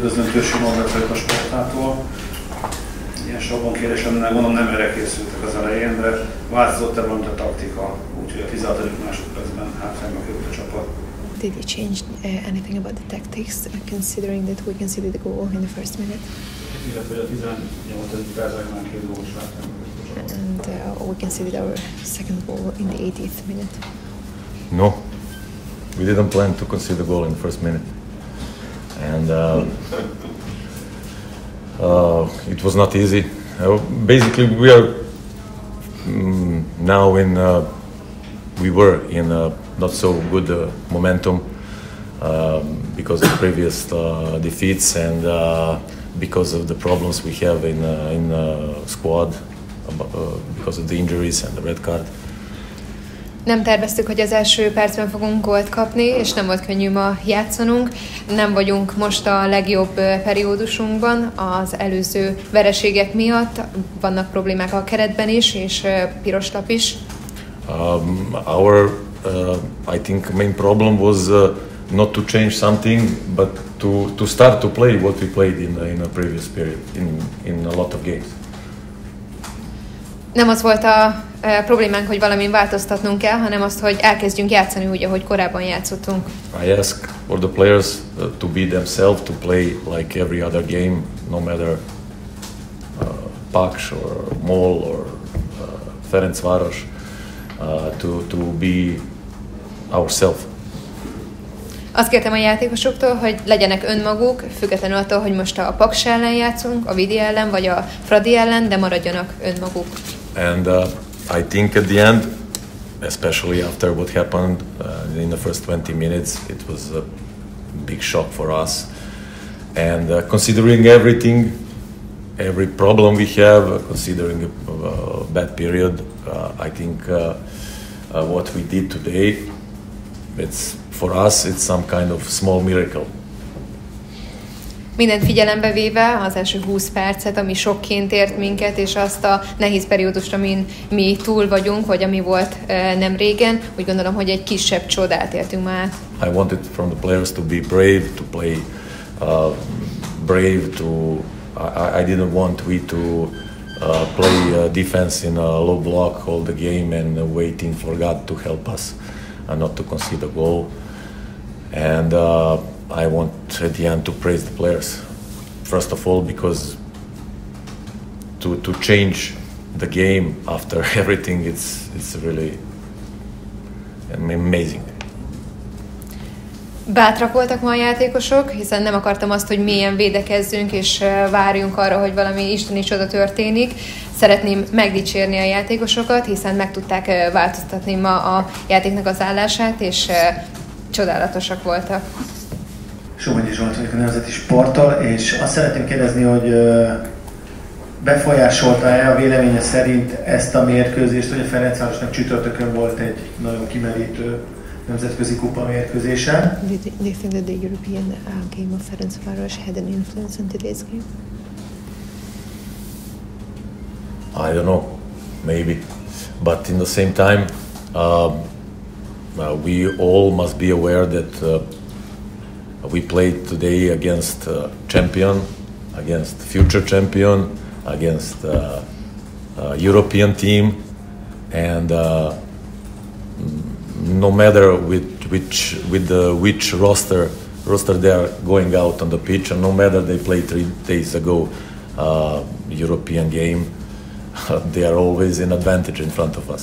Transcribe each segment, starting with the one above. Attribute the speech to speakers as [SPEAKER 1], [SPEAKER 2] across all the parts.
[SPEAKER 1] Üdvözlöm Törzsi Norbert a Sportától. Ilyen sokban kérdés lenne, gondolom nem erre készültek az elején, de változott-e valamit a taktika, úgyhogy a 16. másodpercben hátrányba került a csapat.
[SPEAKER 2] Did you change anything about the tactics, considering that we conceded the goal in the first minute? And we conceded our second goal in the 80th minute.
[SPEAKER 3] No, we didn't plan to concede the goal in the first minute. And it was not easy. Basically, we are now we were in not so good momentum because of previous defeats and because of the problems we have in squad, because of the injuries and the red card.
[SPEAKER 4] Nem terveztük, hogy az első percben fogunk gólt kapni, és nem volt könnyű ma játszanunk. Nem vagyunk most a legjobb periódusunkban az előző vereségek miatt. Vannak problémák a keretben is, és piros lap is.
[SPEAKER 3] I think main problem was not to change something, but to start to play what we played in a previous period, in a lot of games.
[SPEAKER 4] Nem az volt a problémánk, hogy valamin változtatnunk kell, hanem azt, hogy elkezdjünk játszani úgy, ahogy korábban játszottunk.
[SPEAKER 3] I ask for the players to be themselves, to play like every other game, no matter Paks or MOL or Ferencváros, to be ourselves.
[SPEAKER 4] Azt kértem a játékosoktól, hogy legyenek önmaguk, függetlenül attól, hogy most a Paks ellen játszunk, a Vidi ellen vagy a Fradi ellen, de maradjanak önmaguk.
[SPEAKER 3] And I think at the end, especially after what happened in the first 20 minutes, it was a big shock for us. And considering everything, every problem we have, considering a bad period, I think what we did today, for us, it's some kind of small miracle.
[SPEAKER 4] Mindent figyelembe véve az első 20 percet, ami sokként ért minket, és azt a nehéz periódust, amin mi túl vagyunk, vagy ami volt nem régen, úgy gondolom, hogy egy kisebb csodát éltünk már át.
[SPEAKER 3] I wanted from the players to be brave, to play brave, I didn't want we to play defense in a low block all the game and waiting for God to help us and not to concede a goal. And I want at the end to praise the players. First of all, because to change the game after everything, it's really amazing.
[SPEAKER 4] Bátrak voltak ma a játékosok, hiszen nem akartam azt, hogy mélyen védekezzünk és várjunk arra, hogy valami isteni csoda történik. Szeretném megdicsérni a játékosokat, hiszen meg tudták változtatni ma a játéknak az állását, és csodálatosak voltak.
[SPEAKER 1] Somogyi Zsolt vagyok a Nemzeti Sporttal, és azt szeretném kérdezni, hogy befolyásolta-e a véleménye szerint ezt a mérkőzést, hogy a Ferencvárosnak csütörtökön volt egy nagyon kimerítő nemzetközi kupa mérkőzése?
[SPEAKER 2] Do you think that the European game of Ferencváros had an influence on today's game?
[SPEAKER 3] I don't know, maybe, but in the same time, we all must be aware that we played today against champion, against future champion, against European team, and no matter which roster they are going out on the pitch, and no matter they played 3 days ago European game, they are always in advantage in front of us.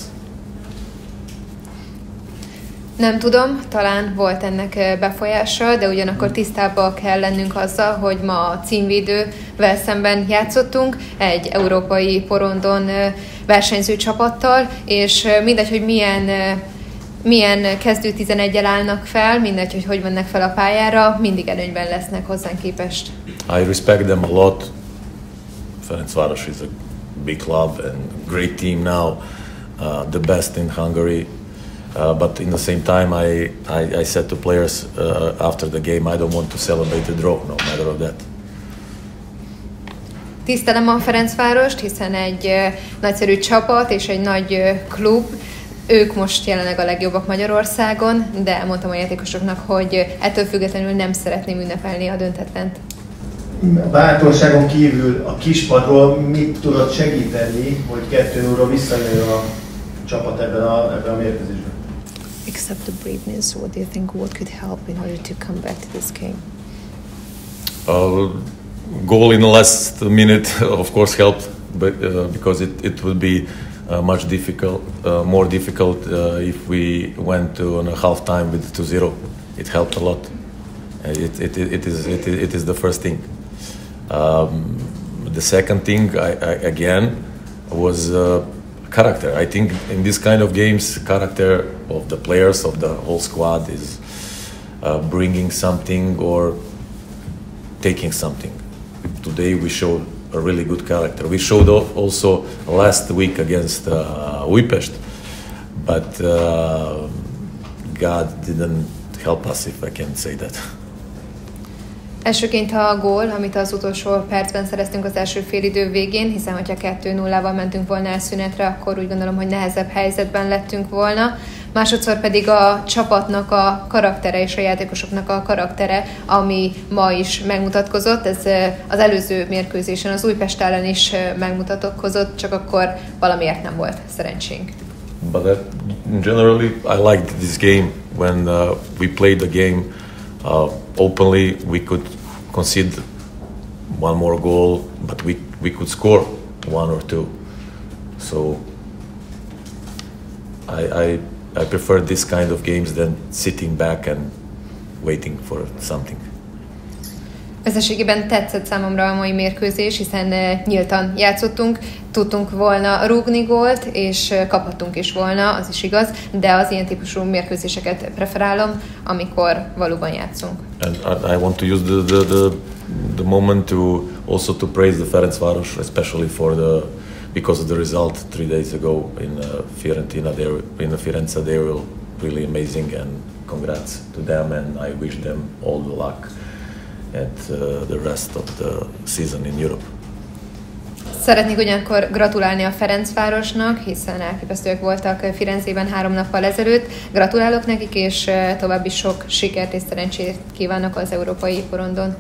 [SPEAKER 4] Nem tudom, talán volt ennek befolyása, de ugyanakkor tisztában kell lennünk azzal, hogy ma a címvédővel szemben játszottunk, egy európai porondon versenyző csapattal, és mindegy, hogy milyen kezdő 11-el állnak fel, mindegy, hogy mennek fel a pályára, mindig előnyben lesznek hozzánk képest.
[SPEAKER 3] I respect them a lot. Ferencváros is a big club and great team now, the best in Hungary. But in the same time, I said to players after the game, I don't want to celebrate a draw, no matter of that.
[SPEAKER 4] Tisztelem a Ferencvárost, hiszen egy nagyszerű csapat és egy nagy klub. Ők most jelenleg a legjobbak Magyarországon, de mondtam a játékosoknak, hogy ettől függetlenül nem szeretném ünnepelni a döntetlent.
[SPEAKER 5] bátorságon kívül a kispadról mit tudott segíteni, hogy 2-0-ról visszajön a csapat ebben a mérkőzésben?
[SPEAKER 2] Except the braveness, what do you think what could help in order to come back to this game?
[SPEAKER 3] Goal in the last minute, of course, helped, but because it would be much more difficult if we went to a half time with 2-0. It helped a lot. It is the first thing. The second thing, again, was character. I think in this kind of games, character of the players, of the whole squad, is bringing something or taking something. Today we showed a really good character. We showed also last week against Újpest, but God didn't help us, if I can say that.
[SPEAKER 4] Elsőként a gól, amit az utolsó percben szereztünk az első félidő végén, hiszen hogyha 2-0-val mentünk volna el szünetre, akkor úgy gondolom, hogy nehezebb helyzetben lettünk volna. Másodszor pedig a csapatnak a karaktere és a játékosoknak a karaktere, ami ma is megmutatkozott. Ez az előző mérkőzésen az Újpest ellen is megmutatkozott, csak akkor valamiért nem volt szerencsénk.
[SPEAKER 3] But generally, I liked this game when we played the game openly. We could concede one more goal, but we could score one or two. So I prefer this kind of games than sitting back and waiting for something.
[SPEAKER 4] Összességében tetszett számomra a mai mérkőzés, hiszen nyíltan játszottunk, tudtunk volna rúgni gólt, és kaphattunk is volna, az is igaz, de az ilyen típusú mérkőzéseket preferálom, amikor valóban játszunk.
[SPEAKER 3] And I want to use the moment to also to praise the Ferencváros, especially because of the result 3 days ago in Fiorentina. In the Firenze, they were really amazing, and congrats to them, and I wish them all the luck at the rest of the season in Europe.
[SPEAKER 4] Szeretnék ugyanakkor gratulálni a Ferencvárosnak, hiszen elképesztőek voltak Firenzében 3 nappal ezelőtt. Gratulálok nekik, és további sok sikert és szerencsét kívánok az európai porondon.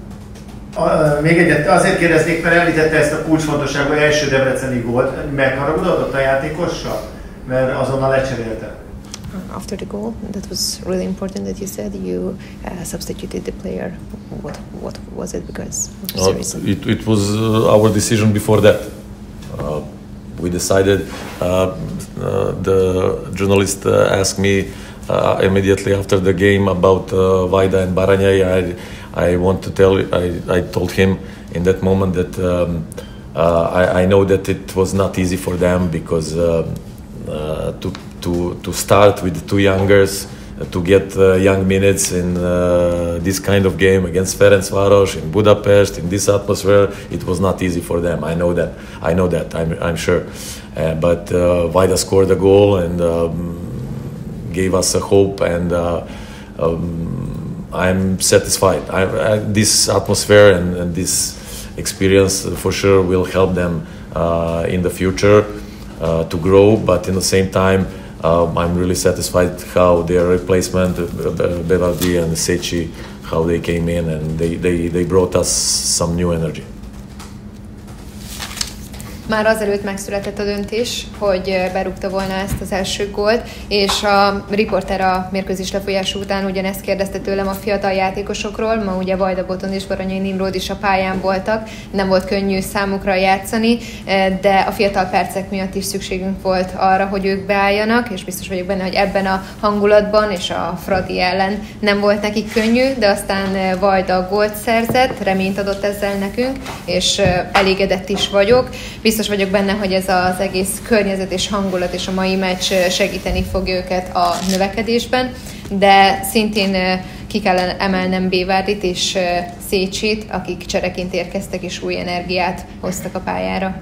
[SPEAKER 5] Még egyet azért kérdeznék, mert említette ezt a kulcsfontosságú első debreceni gólt. Megharagudott a játékossal? Mert azonnal lecserélte.
[SPEAKER 2] After the goal, that was really important that you said you substituted the player. What was it because?
[SPEAKER 3] It was our decision before that. We decided. The journalist asked me immediately after the game about Vajda and Baranyai. I want to tell. I told him in that moment that I know that it was not easy for them because to start with the two youngers, to get young minutes in this kind of game against Ferencváros in Budapest in this atmosphere, it was not easy for them. I know that. I'm sure. But Vajda scored a goal and gave us a hope, and I'm satisfied. This atmosphere and this experience for sure will help them in the future to grow, but in the same time I'm really satisfied how their replacement Bevardi and Szécsi, how they came in, and they brought us some new energy.
[SPEAKER 4] Már azelőtt megszületett a döntés, hogy berúgta volna ezt az első gólt, és a riporter a mérkőzés lefolyása után ugyanezt kérdezte tőlem a fiatal játékosokról. Ma ugye Vajda Botond és Baranyai Nimród is a pályán voltak, nem volt könnyű számukra játszani, de a fiatal percek miatt is szükségünk volt arra, hogy ők beálljanak, és biztos vagyok benne, hogy ebben a hangulatban és a Fradi ellen nem volt nekik könnyű, de aztán Vajda gólt szerzett, reményt adott ezzel nekünk, és elégedett is vagyok. Biztos vagyok benne, hogy ez az egész környezet és hangulat és a mai meccs segíteni fog őket a növekedésben, de szintén ki kell emelnem Bévárdit és Szécsit, akik csereként érkeztek és új energiát hoztak a pályára.